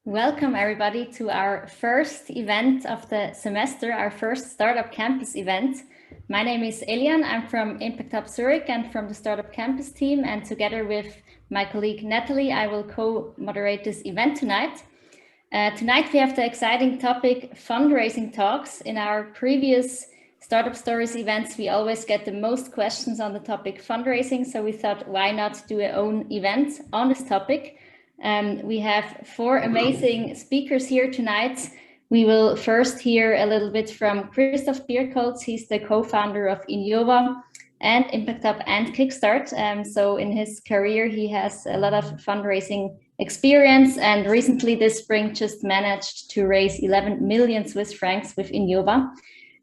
Welcome everybody to our first event of the semester, our first Startup Campus event. My name is Elian, I'm from Impact Hub Zurich and from the Startup Campus team, and together with my colleague Natalie, I will co-moderate this event tonight. Tonight we have the exciting topic fundraising talks. In our previous Startup Stories events, we always get the most questions on the topic fundraising, so we thought why not do our own event on this topic. We have four amazing speakers here tonight. We will first hear a little bit from Christoph Birkholz. He's the co-founder of Inyova and Impact Hub and Kickstart. So in his career, he has a lot of fundraising experience, and recently this spring just managed to raise 11 million Swiss francs with Inyova.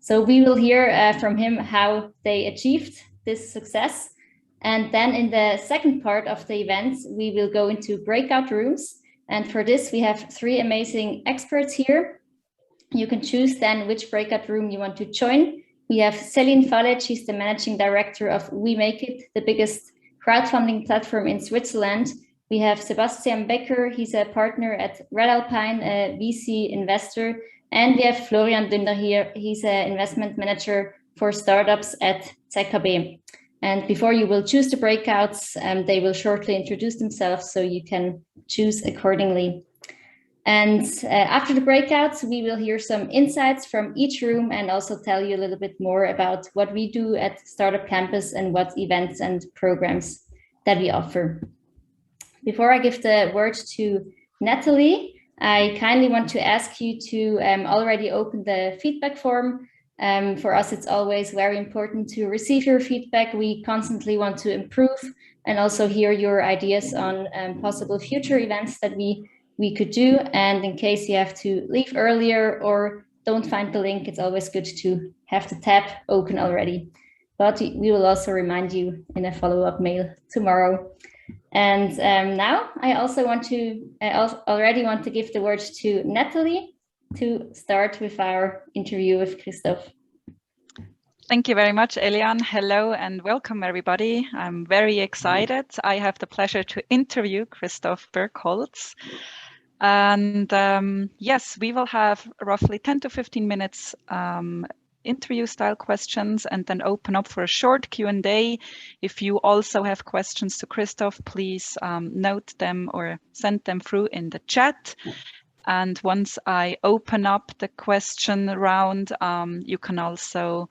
So we will hear from him how they achieved this success. And then in the second part of the event, we will go into breakout rooms. And for this, we have three amazing experts here. You can choose then which breakout room you want to join. We have Céline Fallet, she's the managing director of We Make It, the biggest crowdfunding platform in Switzerland. We have Sebastian Becker, he's a partner at Red Alpine, a VC investor. And we have Florian Dünder here, he's an investment manager for startups at ZHAW. And before you will choose the breakouts, they will shortly introduce themselves so you can choose accordingly. And after the breakouts, we will hear some insights from each room and also tell you a little bit more about what we do at Startup Campus and what events and programs that we offer. Before I give the word to Natalie, I kindly want to ask you to already open the feedback form. For us, it's always very important to receive your feedback. We constantly want to improve and also hear your ideas on possible future events that we could do. And in case you have to leave earlier or don't find the link, it's always good to have the tab open already. But we will also remind you in a follow-up mail tomorrow. And now I also already want to give the word to Natalie to start with our interview with Christoph. Thank you very much, Elian. Hello and welcome, everybody. I'm very excited. I have the pleasure to interview Christoph Birkholz. And yes, we will have roughly 10 to 15 minutes interview style questions and then open up for a short Q&A. If you also have questions to Christoph, please note them or send them through in the chat. And once I open up the question round, you can also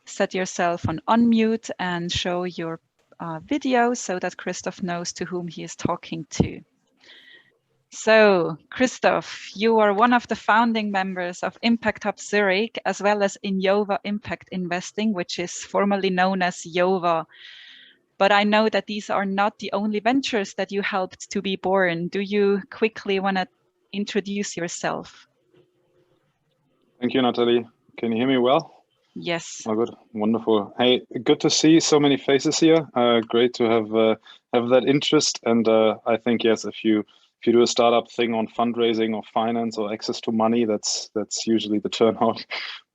set yourself on unmute and show your video so that Christoph knows to whom he is talking to. So, Christoph, you are one of the founding members of Impact Hub Zurich, as well as Inyova Impact Investing, which is formerly known as ZHAW. But I know that these are not the only ventures that you helped to be born. Do you quickly want to introduce yourself? Thank you, Natalie. Can you hear me well? Yes. Oh, good. Wonderful. Hey, good to see so many faces here. Great to have that interest. And I think, yes, if you do a startup thing on fundraising or finance or access to money, that's usually the turnout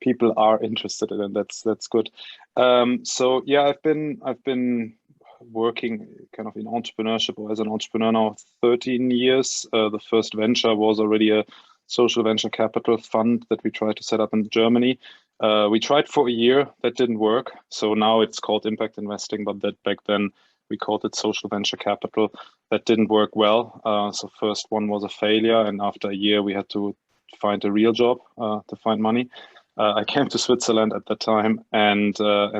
people are interested in, and that's good. So yeah, I've been working kind of in entrepreneurship or as an entrepreneur now 13 years. The first venture was already a social venture capital fund that we tried to set up in Germany. We tried for a year, that didn't work. So now it's called impact investing, but that back then we called it social venture capital. That didn't work well. So first one was a failure, and after a year we had to find a real job to find money. I came to Switzerland at that time and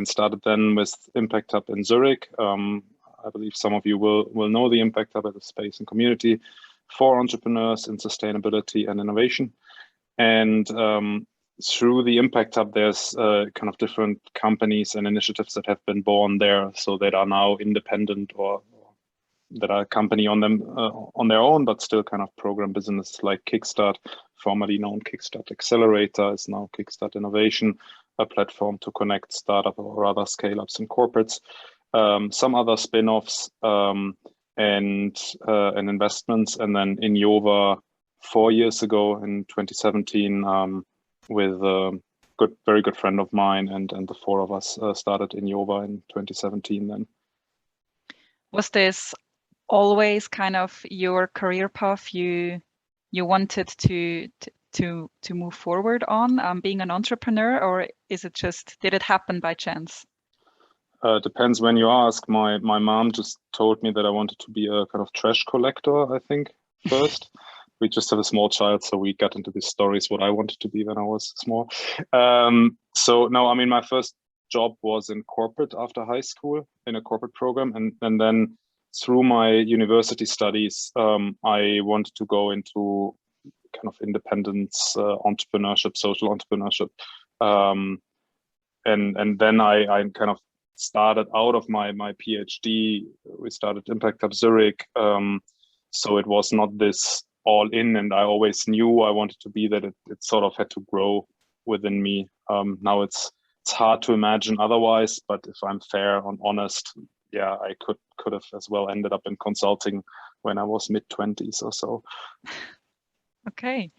started then with Impact Hub in Zurich. I believe some of you will know the Impact Hub as a space and community for entrepreneurs in sustainability and innovation. And through the Impact Hub, there's kind of different companies and initiatives that have been born there, so that are now independent or that are a company on their own, but still kind of program business, like Kickstart, formerly known Kickstart Accelerator, is now Kickstart Innovation, a platform to connect startup or other scale-ups and corporates. Some other spin-offs and investments, and then Inyova 4 years ago in 2017 with a very good friend of mine, and the four of us started Inyova in 2017 then. Was this always kind of your career path? You you wanted to move forward on, being an entrepreneur, or is it just, did it happen by chance? Depends when you ask. My mom just told me that I wanted to be a kind of trash collector, I think, first. We just have a small child, so we got into these stories what I wanted to be when I was small. So no, I mean, my first job was in corporate after high school in a corporate program, and then through my university studies, I wanted to go into kind of independence, entrepreneurship, social entrepreneurship, and then I kind of started out of my PhD. We started Impact Hub Zurich, so it was not this all in, and I always knew I wanted to be that. It sort of had to grow within me. Now it's hard to imagine otherwise, but if I'm fair and honest, yeah, I could have as well ended up in consulting when I was mid-20s or so. Okay.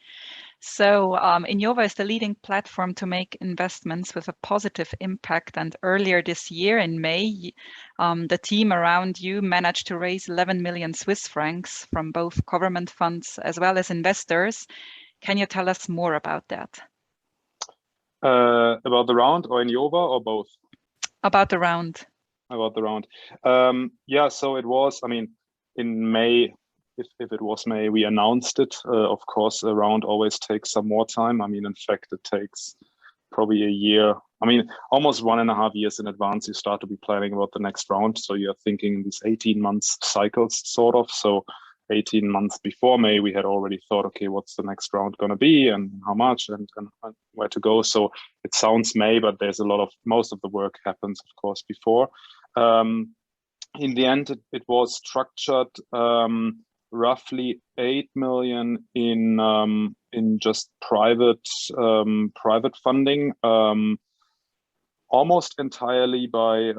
So Inyova is the leading platform to make investments with a positive impact. And earlier this year in May, the team around you managed to raise 11 million Swiss francs from both government funds as well as investors. Can you tell us more about that? About the round or Inyova or both? About the round. About the round. Yeah, so it was, I mean, in May, if it was May, we announced it. Of course, a round always takes some more time. I mean, in fact, it takes probably a year. I mean, almost 1.5 years in advance, you start to be planning about the next round. So you're thinking these 18 months cycles, sort of. So 18 months before May, we had already thought, okay, what's the next round going to be and how much and where to go. So it sounds May, but there's most of the work happens, of course, before. In the end, it was structured roughly 8 million in just private funding, almost entirely by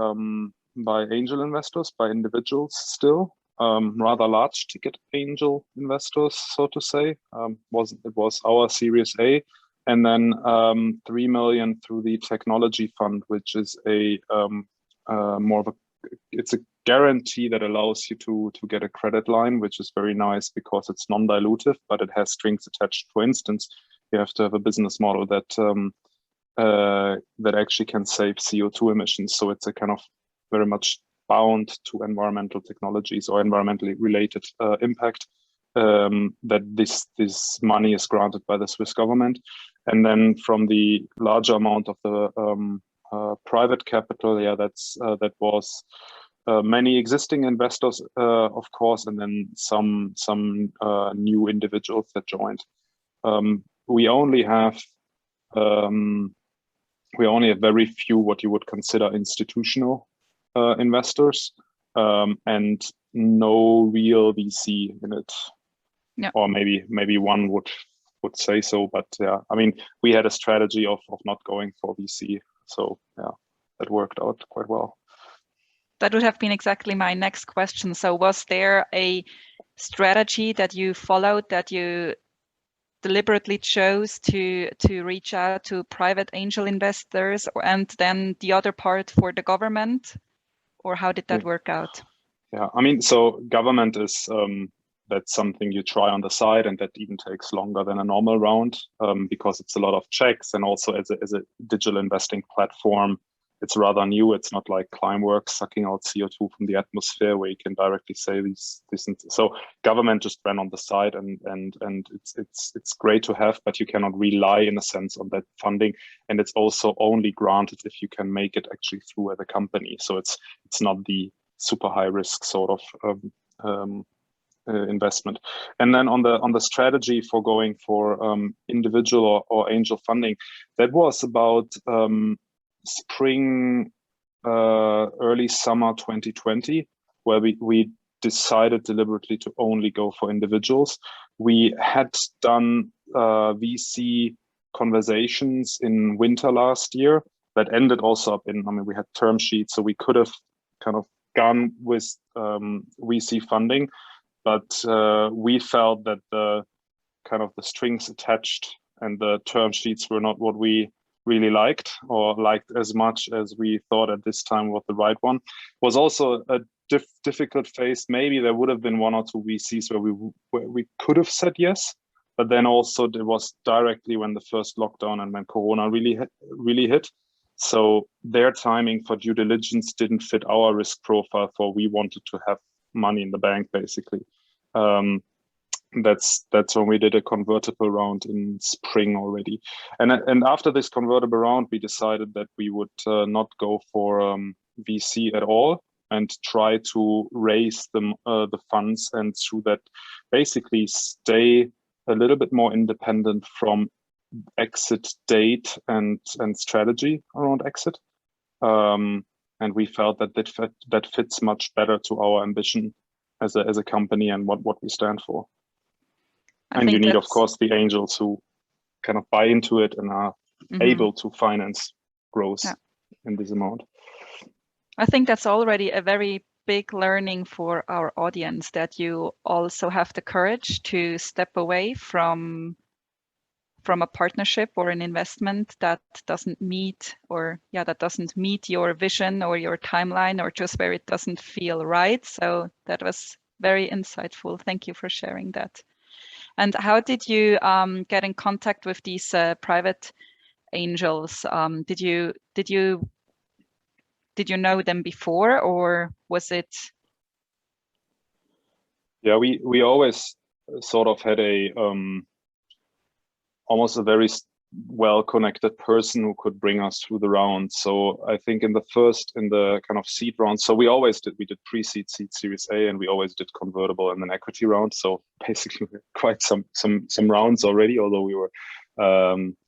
angel investors, by individuals still, rather large ticket angel investors, so to say. It was our Series A, and then 3 million through the technology fund, which is it's a guarantee that allows you to get a credit line, which is very nice because it's non-dilutive, but it has strings attached. For instance, you have to have a business model that actually can save CO2 emissions. So it's a kind of very much bound to environmental technologies or environmentally related impact, that this money is granted by the Swiss government. And then from the larger amount of the private capital, yeah, that was many existing investors, of course, and then some new individuals that joined. We only have very few what you would consider institutional investors, and no real VC in it. Yeah. Or maybe one would say so, but yeah, I mean, we had a strategy of not going for VC, so yeah, that worked out quite well. That would have been exactly my next question. So was there a strategy that you followed, that you deliberately chose to reach out to private angel investors, and then the other part for the government, or how did that work out? Yeah, I mean, so government is that's something you try on the side, and that even takes longer than a normal round, because it's a lot of checks, and also as a digital investing platform, it's rather new. It's not like Climeworks sucking out CO2 from the atmosphere where you can directly say this. So government just ran on the side, and it's great to have, but you cannot rely in a sense on that funding, and it's also only granted if you can make it actually through as a company. So it's not the super high risk sort of investment. And then on the strategy for going for individual or angel funding, that was about spring, early summer 2020, where we decided deliberately to only go for individuals. We had done VC conversations in winter last year that ended also up in, I mean, we had term sheets, so we could have kind of gone with VC funding, but we felt that the strings attached and the term sheets were not what we really liked, or liked as much as we thought at this time was the right one. Was also a difficult phase. Maybe there would have been one or two VCs where we could have said yes, but then also it was directly when the first lockdown and when Corona really hit. So their timing for due diligence didn't fit our risk profile for we wanted to have money in the bank, basically. That's when we did a convertible round in spring already. And after this convertible round, we decided that we would not go for VC at all and try to raise the funds, and through that basically stay a little bit more independent from exit date and strategy around exit. And we felt that that fits much better to our ambition as a company and what we stand for. And you need, of course, the angels who kind of buy into it and are able to finance growth in this amount. I think that's already a very big learning for our audience, that you also have the courage to step away from a partnership or an investment that doesn't meet your vision or your timeline, or just where it doesn't feel right. So that was very insightful. Thank you for sharing that. And how did you get in contact with these private angels? Did you know them before, or was it? Yeah, we always sort of had almost a very well-connected person who could bring us through the round. So I think in the kind of seed round, so we did pre-seed, seed, Series A, and we always did convertible and then equity round. So basically quite some rounds already, although we were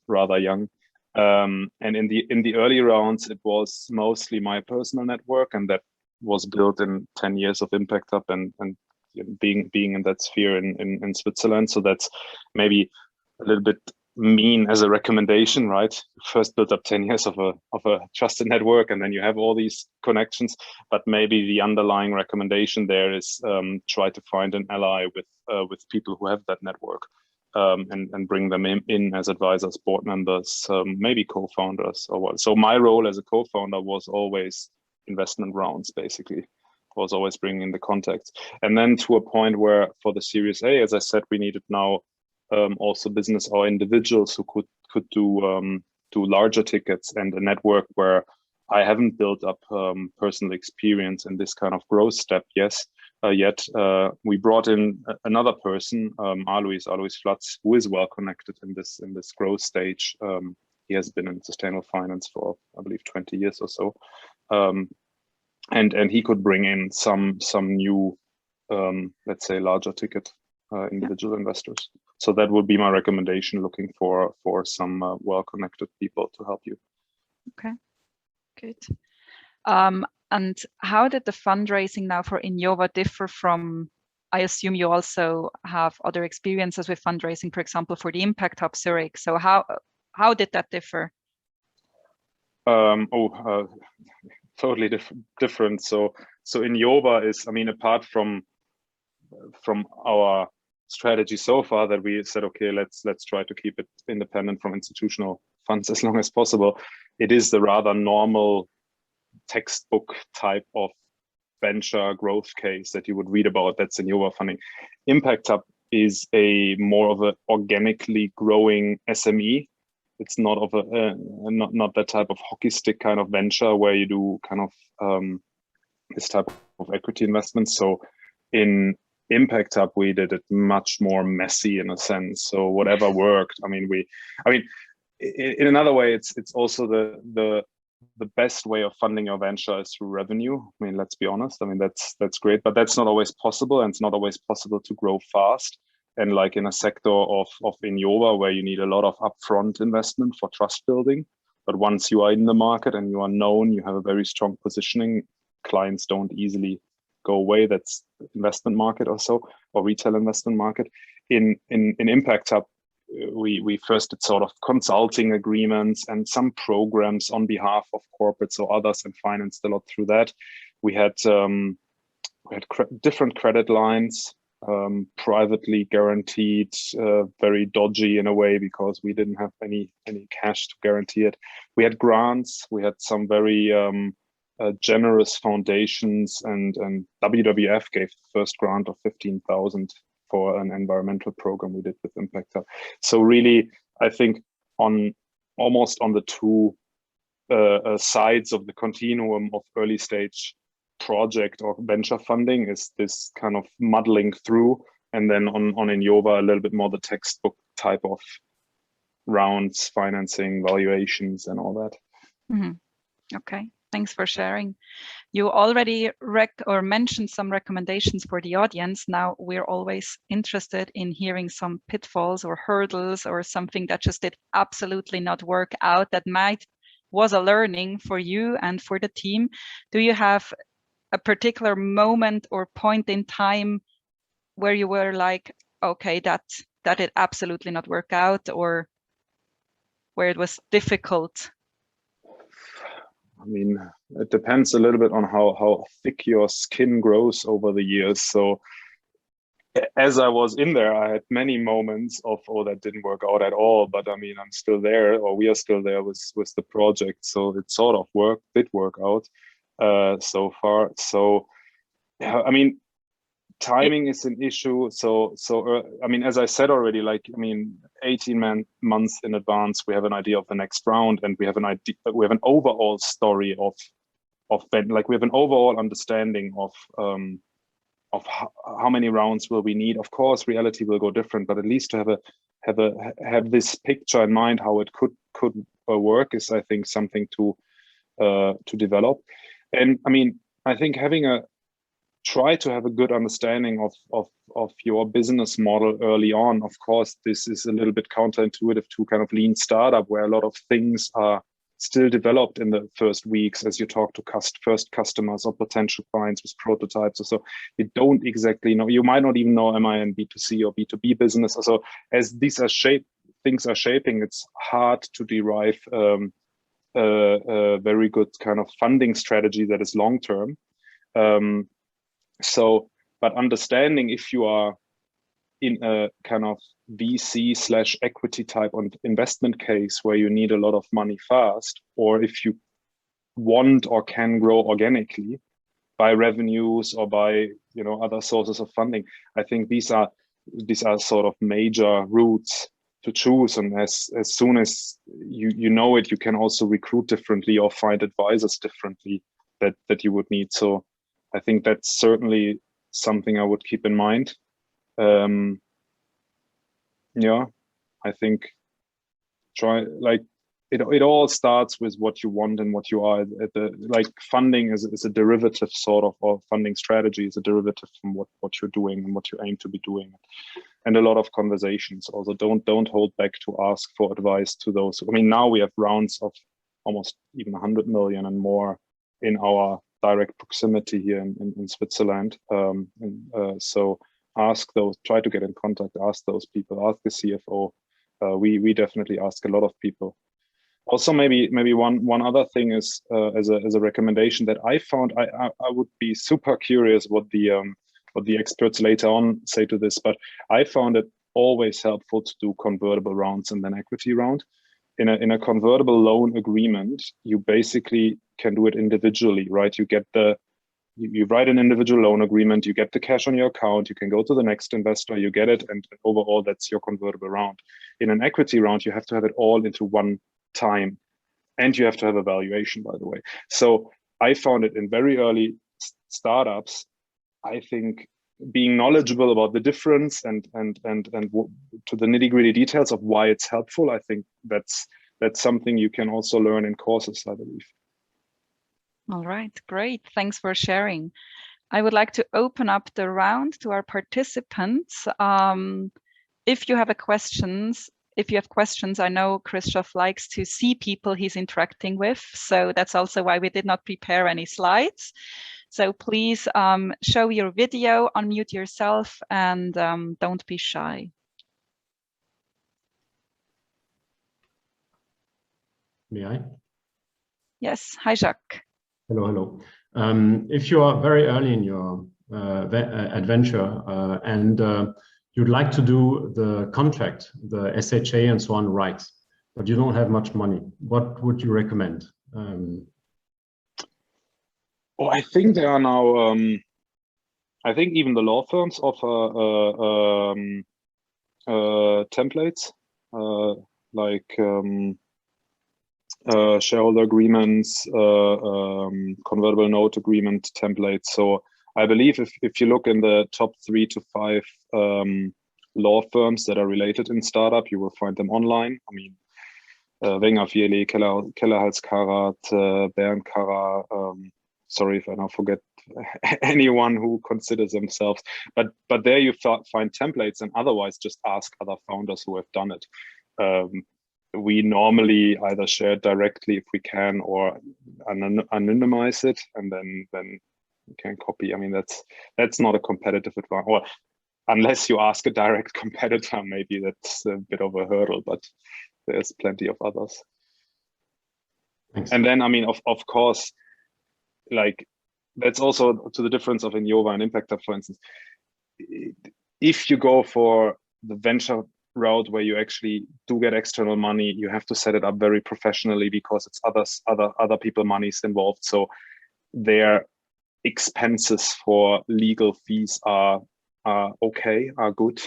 rather young. And in the early rounds, it was mostly my personal network, and that was built in 10 years of Impact Hub and being in that sphere in Switzerland. So that's maybe a little bit mean as a recommendation, right? First build up 10 years of a trusted network, and then you have all these connections. But maybe the underlying recommendation there is try to find an ally with people who have that network, and bring them in as advisors, board members, maybe co-founders or what. So my role as a co-founder was always investment rounds, basically. Was always bringing in the contacts, and then to a point where for the Series A, as I said, we needed now also business or individuals who could do larger tickets, and a network where I haven't built up personal experience in this kind of growth step. Yet we brought in another person, Alois Flatz, who is well connected in this growth stage. He has been in sustainable finance for, I believe, 20 years or so, and he could bring in some new, let's say, larger ticket individual investors. So that would be my recommendation, looking for some well-connected people to help you. Okay, good. And how did the fundraising now for Inyova differ from, I assume you also have other experiences with fundraising, for example, for the Impact Hub Zurich. So how did that differ? Totally different. So Inyova is, I mean, apart from our strategy so far, that we said, okay, let's try to keep it independent from institutional funds as long as possible. It is the rather normal textbook type of venture growth case that you would read about. That's Inyova funding. Impact Hub is a more of an organically growing SME. It's not of not that type of hockey stick kind of venture where you do kind of this type of equity investment. So in Impact Hub, we did it much more messy in a sense. So whatever worked. I mean, in another way, it's also the best way of funding your venture is through revenue. I mean, let's be honest. I mean, that's great, but that's not always possible, and it's not always possible to grow fast. And like in a sector of Inyova, where you need a lot of upfront investment for trust building, but once you are in the market and you are known, you have a very strong positioning. Clients don't easily go away. That's investment market also, or retail investment market. In Impact Hub, we first did sort of consulting agreements and some programs on behalf of corporates or others, and financed a lot through that. We had different credit lines, privately guaranteed, very dodgy in a way because we didn't have any cash to guarantee it. We had grants. We had some very generous foundations, and WWF gave the first grant of 15,000 for an environmental program we did with Impact Hub. So really, I think almost on the two sides of the continuum of early stage project or venture funding is this kind of muddling through, and then on Inyova a little bit more the textbook type of rounds, financing, valuations, and all that. Mm-hmm. Okay, thanks for sharing. You already mentioned some recommendations for the audience. Now we're always interested in hearing some pitfalls or hurdles or something that just did absolutely not work out that was a learning for you and for the team. Do you have a particular moment or point in time where you were like, okay, that did absolutely not work out, or where it was difficult? I mean, it depends a little bit on how thick your skin grows over the years. So as I was in there, I had many moments of, oh, that didn't work out at all. But I mean, I'm still there, or we are still there with the project. So it sort of did work out so far. So, yeah, I mean, timing is an issue. So I mean, as I said already, like, I mean, 18 months in advance, we have an idea of the next round, and we have an overall story of like, we have an overall understanding of how many rounds will we need. Of course, reality will go different, but at least to have this picture in mind how it could work is, I think, something to develop. And I mean, I think try to have a good understanding of your business model early on. Of course, this is a little bit counterintuitive to kind of lean startup, where a lot of things are still developed in the first weeks as you talk to first customers or potential clients with prototypes. So you don't exactly know, you might not even know, am I in B2C or B2B business? So as things are shaping, it's hard to derive a very good kind of funding strategy that is long-term. But understanding if you are in a kind of VC/equity type of investment case where you need a lot of money fast, or if you want or can grow organically by revenues or by, you know, other sources of funding, I think these are sort of major routes to choose. And as soon as you know it, you can also recruit differently or find advisors differently that you would need. So I think that's certainly something I would keep in mind. Yeah, I think it all starts with what you want and what you are. Funding is a derivative sort of, or funding strategy is a derivative from what you're doing and what you aim to be doing. And a lot of conversations. Also, don't hold back to ask for advice to those. I mean, now we have rounds of almost even 100 million and more in our direct proximity here in Switzerland. So ask those, try to get in contact, ask those people, ask the CFO. We definitely ask a lot of people. Also, maybe one other thing is as a recommendation that I found, I would be super curious what the experts later on say to this, but I found it always helpful to do convertible rounds and then equity round. In a convertible loan agreement, you basically can do it individually, right? You write an individual loan agreement, you get the cash on your account, you can go to the next investor, you get it, and overall that's your convertible round. In an equity round, you have to have it all into one time, and you have to have a valuation, by the way. So I found it in very early startups, I think being knowledgeable about the difference and to the nitty-gritty details of why it's helpful, I think that's something you can also learn in courses, I believe. All right, great. Thanks for sharing. I would like to open up the round to our participants. If you have questions, I know Christoph likes to see people he's interacting with, so that's also why we did not prepare any slides. So please show your video, unmute yourself, and don't be shy. May I? Yes. Hi, Jacques. Hello. If you are very early in your adventure and you'd like to do the contract, the ZHAW and so on right, but you don't have much money, what would you recommend? I think there are now, I think even the law firms offer templates like shareholder agreements, convertible note agreement templates. So I believe if you look in the top 3 to 5 law firms that are related in startup, you will find them online. I mean, Wenger, Vierli, Keller-Hals-Karat, Bernd-Karrer, sorry if I now forget anyone who considers themselves, but there you find templates, and otherwise just ask other founders who have done it. We normally either share it directly if we can, or anonymize it, and then you can copy. I mean, that's not a competitive advantage, or unless you ask a direct competitor, maybe that's a bit of a hurdle, but there's plenty of others. Thanks. And then, I mean, of course, like, that's also to the difference of Inyova and Impact Hub, for instance. If you go for the venture route where you actually do get external money, you have to set it up very professionally, because it's other people money's involved. So their expenses for legal fees are good.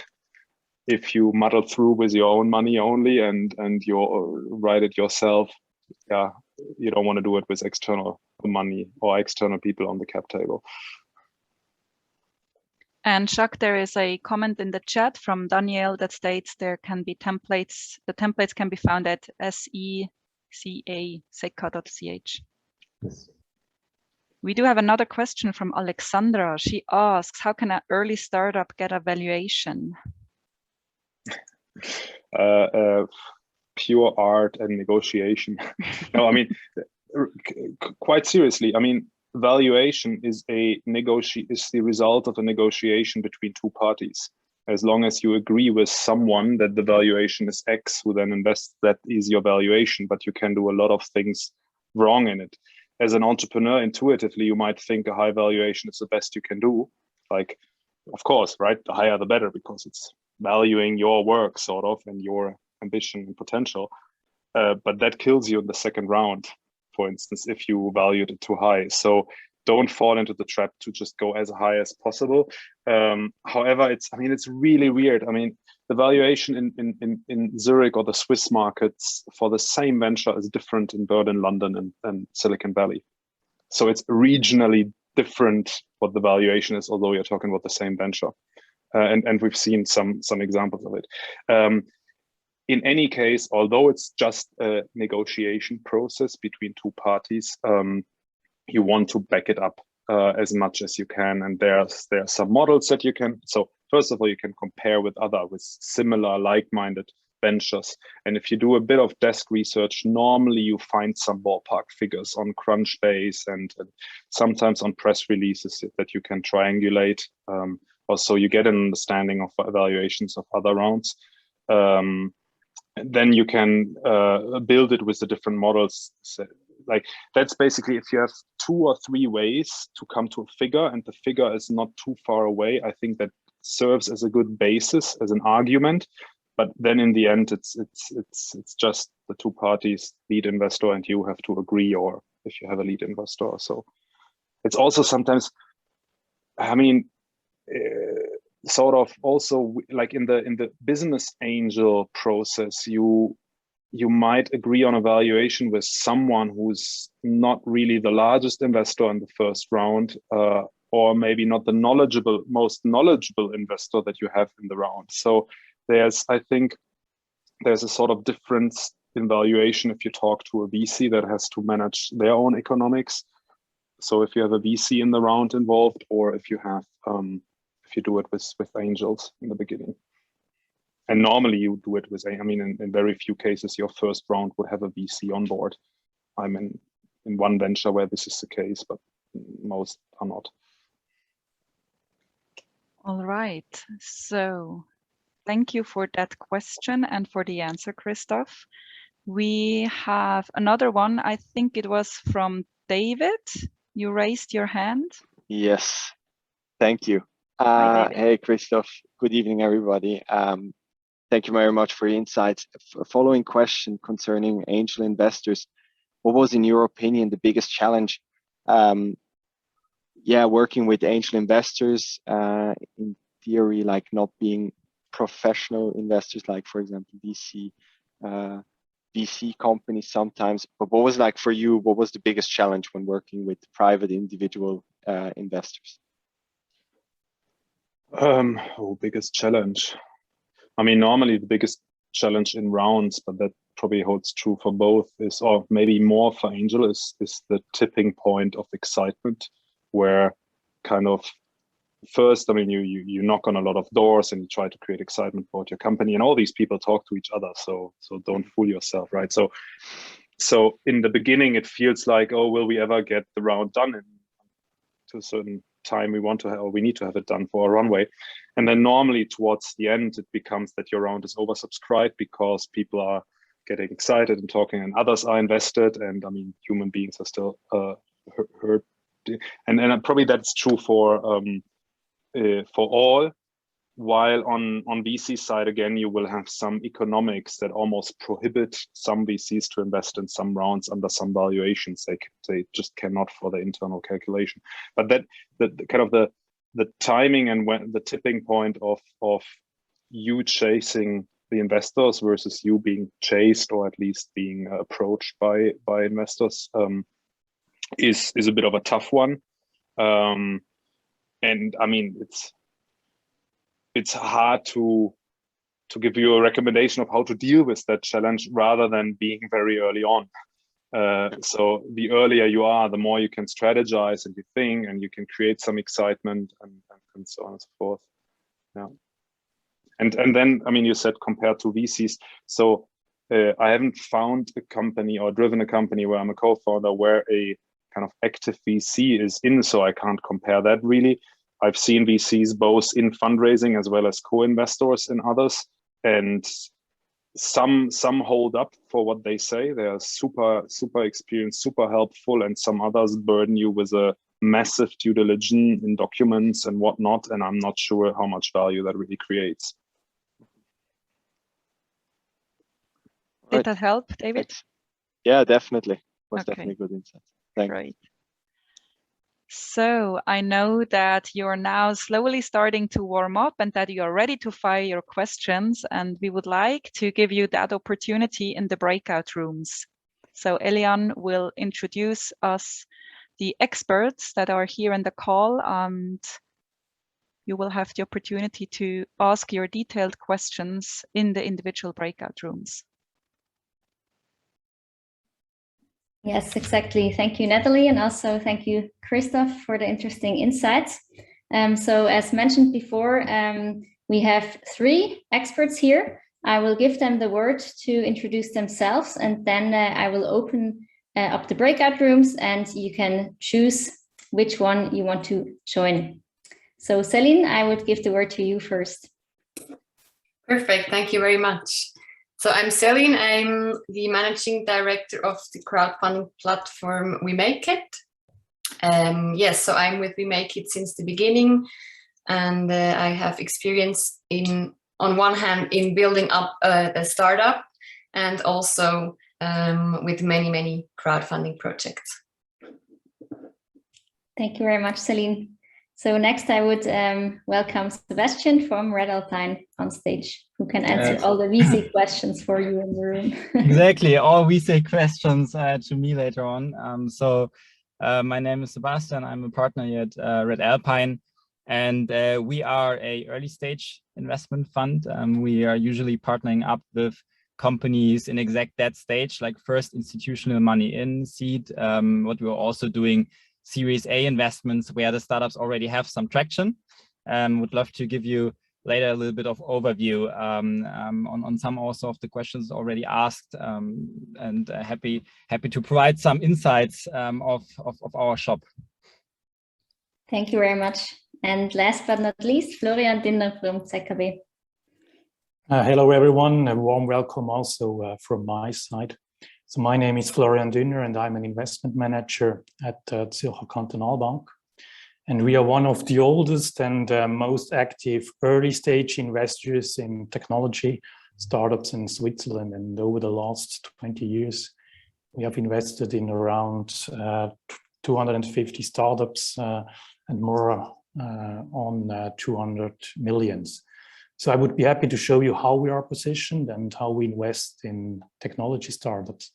If you muddle through with your own money only and you write it yourself, yeah, you don't want to do it with external money or external people on the cap table. And Jacques, there is a comment in the chat from Daniel that states there can be templates. The templates can be found at seca.ch. Yes. We do have another question from Alexandra. She asks, how can an early startup get a valuation? Pure art and negotiation. No, I mean, quite seriously, I mean, valuation is the result of a negotiation between 2 parties. As long as you agree with someone that the valuation is X, who then invests, that is your valuation, but you can do a lot of things wrong in it. As an entrepreneur, intuitively, you might think a high valuation is the best you can do. Like, of course, right? The higher the better, because it's valuing your work, sort of, and your ambition and potential. But that kills you in the second round, for instance, if you valued it too high. So don't fall into the trap to just go as high as possible. However, it's really weird. I mean, the valuation in Zurich or the Swiss markets for the same venture is different in Berlin, London, and Silicon Valley. So it's regionally different what the valuation is, although you're talking about the same venture. And we've seen some examples of it. In any case, although it's just a negotiation process between 2 parties, you want to back it up as much as you can. And there are some models that you can. So first of all, you can compare with similar like-minded ventures. And if you do a bit of desk research, normally you find some ballpark figures on Crunchbase and sometimes on press releases that you can triangulate. Also, you get an understanding of evaluations of other rounds. Then you can build it with the different models. So, like, that's basically, if you have 2 or 3 ways to come to a figure and the figure is not too far away, I think that serves as a good basis, as an argument. But then in the end, it's just the 2 parties, lead investor and you, have to agree, or if you have a lead investor. So it's also sometimes, I mean, sort of also like in the business angel process, you might agree on a valuation with someone who's not really the largest investor in the first round, or maybe not the most knowledgeable investor that you have in the round. So I think there's a sort of difference in valuation if you talk to a VC that has to manage their own economics. So if you have a VC in the round involved, or if you have if you do it with angels in the beginning. And normally you do it with, I mean, in very few cases, your first round would have a VC on board. I'm in one venture where this is the case, but most are not. All right. So thank you for that question and for the answer, Christoph. We have another one. I think it was from David. You raised your hand. Yes, thank you. Hey, Christoph. Good evening, everybody. Thank you very much for your insights. A following question concerning angel investors. What was, in your opinion, the biggest challenge yeah, working with angel investors, in theory, like not being professional investors, like for example, VC companies sometimes. But what was like for you? What was the biggest challenge when working with private individual investors? Biggest challenge. I mean, normally the biggest challenge in rounds, but that probably holds true for both, is, or maybe more for angel, is the tipping point of excitement, where kind of first, I mean, you knock on a lot of doors and you try to create excitement about your company, and all these people talk to each other. So don't fool yourself, right? So in the beginning, it feels like, oh, will we ever get the round done to a certain time we want to have, or we need to have it done for a runway. And then normally towards the end, it becomes that your round is oversubscribed because people are getting excited and talking, and others are invested. And I mean, human beings are still hurt. And probably that's true for all. While on VC side, again, you will have some economics that almost prohibit some VCs to invest in some rounds under some valuations. They just cannot for the internal calculation. But that kind of the timing and when the tipping point of you chasing the investors versus you being chased, or at least being approached by investors, is a bit of a tough one. And I mean, it's hard to give you a recommendation of how to deal with that challenge rather than being very early on. So the earlier you are, the more you can strategize and you think, and you can create some excitement and so on and so forth. Yeah. And then, I mean, you said compared to VCs. So I haven't found a company or driven a company where I'm a co-founder where a kind of active VC is in, so I can't compare that really. I've seen VCs both in fundraising as well as co-investors in others, and some hold up for what they say. They are super experienced, super helpful, and some others burden you with a massive due diligence in documents and whatnot, and I'm not sure how much value that really creates. Did that help, David? Thanks. Yeah, definitely. Was Okay. definitely good insight. Thanks. Great. So I know that you're now slowly starting to warm up and that you are ready to fire your questions, and we would like to give you that opportunity in the breakout rooms. So Elian will introduce us the experts that are here in the call, and you will have the opportunity to ask your detailed questions in the individual breakout rooms. Yes, exactly. Thank you, Natalie, and also thank you, Christoph, for the interesting insights. So as mentioned before, we have 3 experts here. I will give them the word to introduce themselves, and then I will open up the breakout rooms, and you can choose which one you want to join. So Celine, I would give the word to you first. Perfect, thank you very much. So I'm Celine, I'm the managing director of the crowdfunding platform We Make It. Yes, so I'm with We Make It since the beginning, and I have experience on one hand in building up a startup, and also with many crowdfunding projects. Thank you very much, Celine. So next I would welcome Sebastian from Red Alpine on stage, who can answer all the VC questions for you in the room. Exactly, all VC questions to me later on. My name is Sebastian. I'm a partner here at Red Alpine, and we are a early stage investment fund. We are usually partnering up with companies in exact that stage, like first institutional money in seed. What we're also doing Series A investments where the startups already have some traction. Would love to give you later a little bit of overview on some also of the questions already asked, and happy to provide some insights of our shop. Thank you very much. And last but not least, Florian Dinner from ZHAW. Hello everyone, a warm welcome also from my side. So my name is Florian Dünner and I'm an investment manager at Zurich Kantonalbank. And we are one of the oldest and most active early stage investors in technology startups in Switzerland. And over the last 20 years, we have invested in around 250 startups and more on 200 millions. So I would be happy to show you how we are positioned and how we invest in technology startups.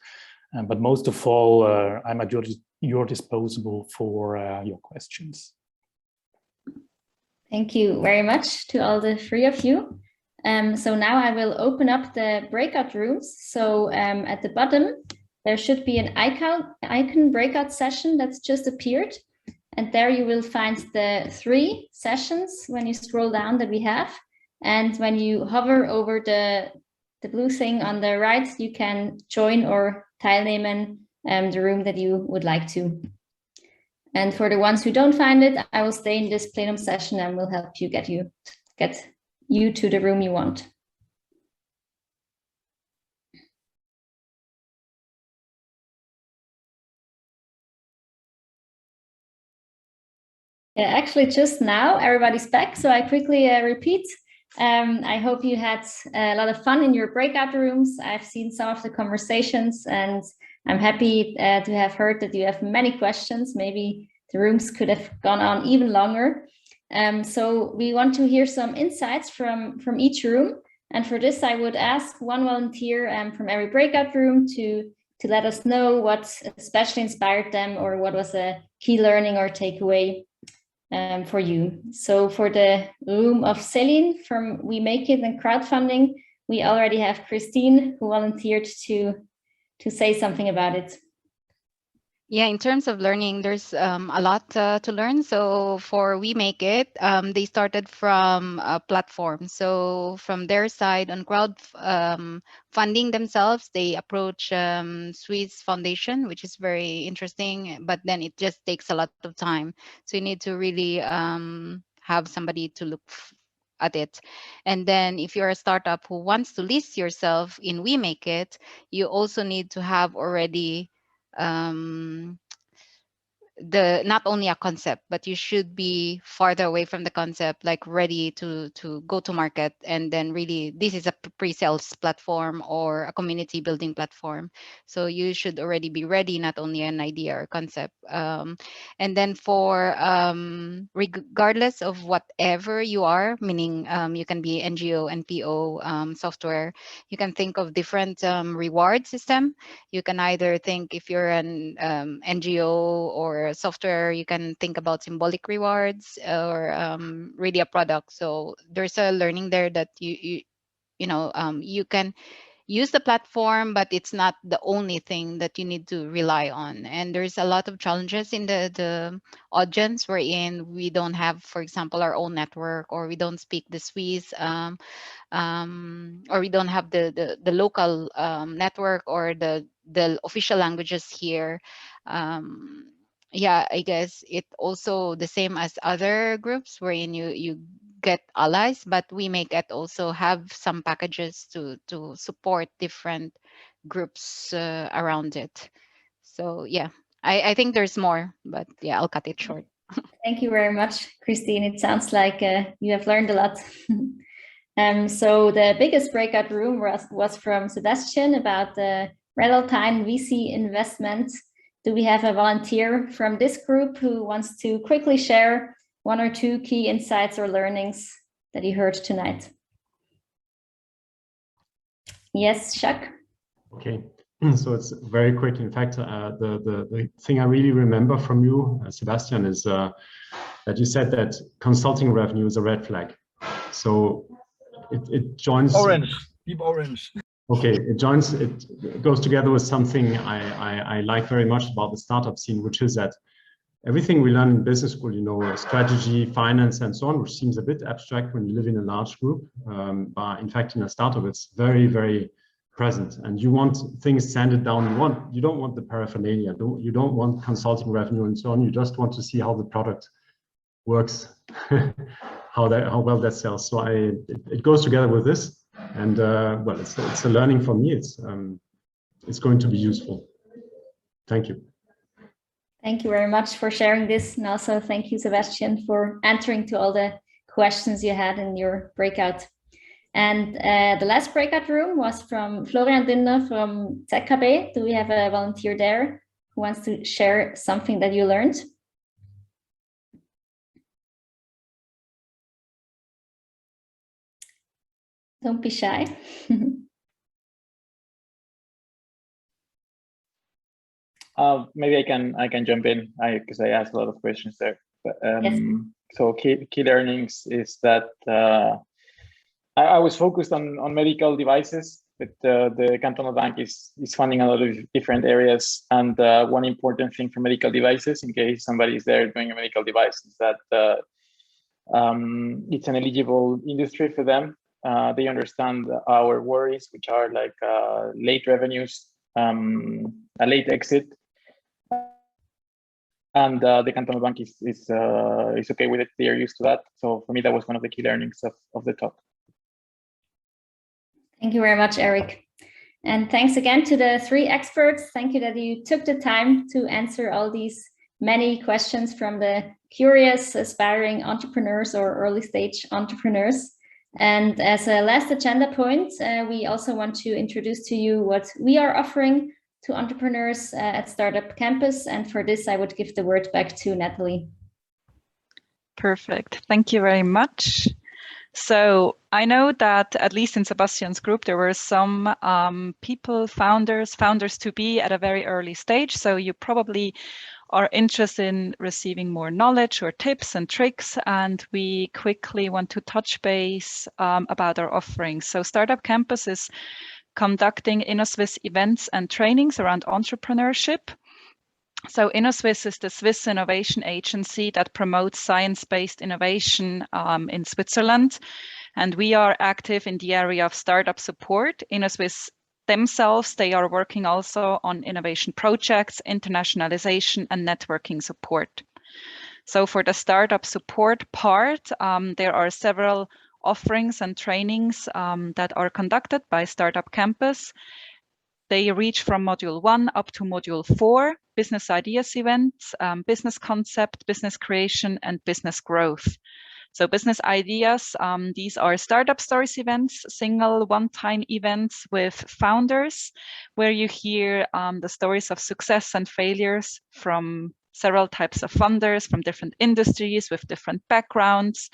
But most of all, I'm at your disposal for your questions. Thank you very much to all the three of you. So now I will open up the breakout rooms. So at the bottom, there should be an icon breakout session that's just appeared. And there you will find the 3 sessions when you scroll down that we have. And when you hover over the blue thing on the right, you can join or teilnehmen the room that you would like to. And for the ones who don't find it, I will stay in this plenum session and will help you get you to the room you want. Yeah, actually, just now everybody's back, so I quickly repeat. I hope you had a lot of fun in your breakout rooms. I've seen some of the conversations, and I'm happy to have heard that you have many questions. Maybe the rooms could have gone on even longer. So we want to hear some insights from each room. And for this, I would ask one volunteer from every breakout room to let us know what especially inspired them or what was a key learning or takeaway for you. So for the room of Céline from We Make It and crowdfunding, we already have Christine who volunteered to say something about it. Yeah, in terms of learning, there's a lot to learn. So for We Make It, they started from a platform. So from their side on funding themselves, they approach Swiss Foundation, which is very interesting, but then it just takes a lot of time. So you need to really have somebody to look at it. And then if you're a startup who wants to list yourself in We Make It, you also need to have already not only a concept, but you should be farther away from the concept, like ready to go to market. And then really, this is a pre-sales platform or a community building platform. So you should already be ready, not only an idea or concept. And then for regardless of whatever you are, meaning you can be NGO, NPO, software, you can think of different reward system. You can either think if you're an NGO or software, you can think about symbolic rewards or really a product. So there's a learning there that you can use the platform, but it's not the only thing that you need to rely on. And there's a lot of challenges in the audience wherein we don't have, for example, our own network, or we don't speak the Swiss, or we don't have the local network or the official languages here. Yeah, I guess it also the same as other groups wherein you get allies, but We Make It also have some packages to support different groups around it. So yeah, I think there's more, but yeah, I'll cut it short. Thank you very much, Christine. It sounds like you have learned a lot. So the biggest breakout room was from Sebastian about the Real-Time VC investment. Do we have a volunteer from this group who wants to quickly share 1 or 2 key insights or learnings that you heard tonight? Yes, Jacques? Okay, so it's very quick. In fact, the thing I really remember from you, Sebastian, is that you said that consulting revenue is a red flag. So it joins... Orange, deep orange. Okay, it goes together with something I like very much about the startup scene, which is that everything we learn in business school, strategy, finance, and so on, which seems a bit abstract when you live in a large group, but in fact in a startup it's very, very present, and you want things sanded down. You don't want the paraphernalia, you don't want consulting revenue and so on. You just want to see how the product works, how well that sells. So it goes together with this. And well, it's a learning for me. It's going to be useful. Thank you. Thank you very much for sharing this, and also thank you, Sebastian, for answering to all the questions you had in your breakout. And the last breakout room was from Florian Dünner from ZHAW. Do we have a volunteer there who wants to share something that you learned? Don't be shy. Maybe I can jump in because I asked a lot of questions there. But, Yes. So key learnings is that I was focused on medical devices, but the cantonal bank is funding a lot of different areas. And one important thing for medical devices, in case somebody is there doing a medical device, is that it's an eligible industry for them. They understand our worries, which are like late revenues, a late exit, and the cantonal bank is okay with it. They are used to that. So for me, that was one of the key learnings of the talk. Thank you very much, Eric. And thanks again to the 3 experts. Thank you that you took the time to answer all these many questions from the curious, aspiring entrepreneurs or early stage entrepreneurs. And as a last agenda point, we also want to introduce to you what we are offering to entrepreneurs at Startup Campus. And for this, I would give the word back to Natalie. Perfect. Thank you very much. So I know that at least in Sebastian's group, there were some people, founders to be at a very early stage. So you probably are interested in receiving more knowledge or tips and tricks. And we quickly want to touch base about our offerings. So Startup Campus is conducting InnoSwiss events and trainings around entrepreneurship. So InnoSwiss is the Swiss innovation agency that promotes science-based innovation in Switzerland. And we are active in the area of startup support. InnoSwiss themselves, they are working also on innovation projects, internationalization, and networking support. So for the startup support part, there are several offerings and trainings that are conducted by Startup Campus. They reach from Module 1 up to Module 4, business ideas events, business concept, business creation, and business growth. So business ideas, these are startup stories events, single one-time events with founders, where you hear the stories of success and failures from several types of funders from different industries with different backgrounds.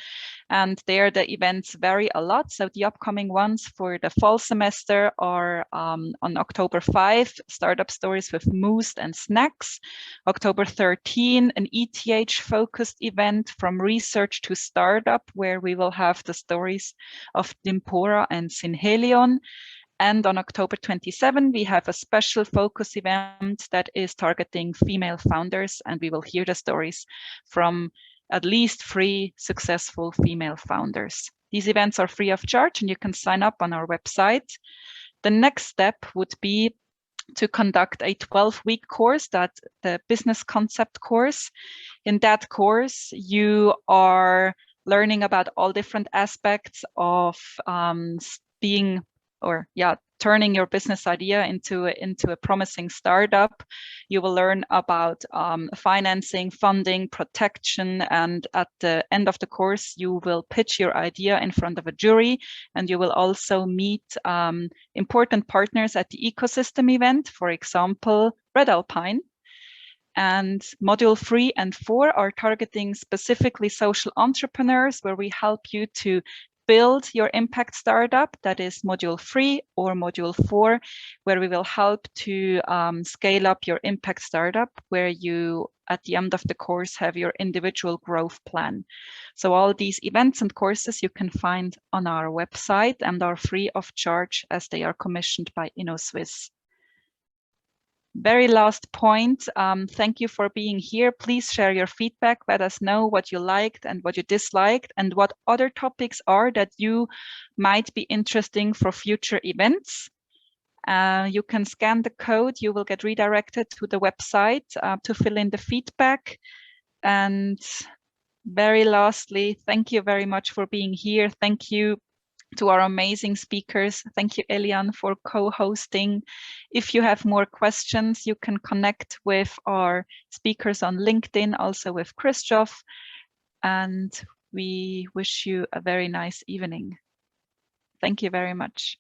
And there the events vary a lot. So the upcoming ones for the fall semester are on October 5, startup stories with Moose and Snacks. October 13, an ETH focused event from research to startup, where we will have the stories of Dimpora and Synhelion. And on October 27, we have a special focus event that is targeting female founders, and we will hear the stories from at least 3 successful female founders. These events are free of charge, and you can sign up on our website. The next step would be to conduct a 12-week course, that the business concept course. In that course, you are learning about all different aspects of turning your business idea into a promising startup. You will learn about financing, funding, protection, and at the end of the course, you will pitch your idea in front of a jury, and you will also meet important partners at the ecosystem event, for example, Red Alpine. And Module 3 and 4 are targeting specifically social entrepreneurs, where we help you to build your impact startup. That is Module 3 or Module 4, where we will help to scale up your impact startup, where you, at the end of the course, have your individual growth plan. So all these events and courses you can find on our website and are free of charge as they are commissioned by InnoSwiss. Very last point, thank you for being here. Please share your feedback. Let us know what you liked and what you disliked, and what other topics are that you might be interesting for future events. You can scan the code. You will get redirected to the website to fill in the feedback. And very lastly, thank you very much for being here. Thank you to our amazing speakers. Thank you, Elian, for co-hosting. If you have more questions, you can connect with our speakers on LinkedIn, also with Christoph. And we wish you a very nice evening. Thank you very much.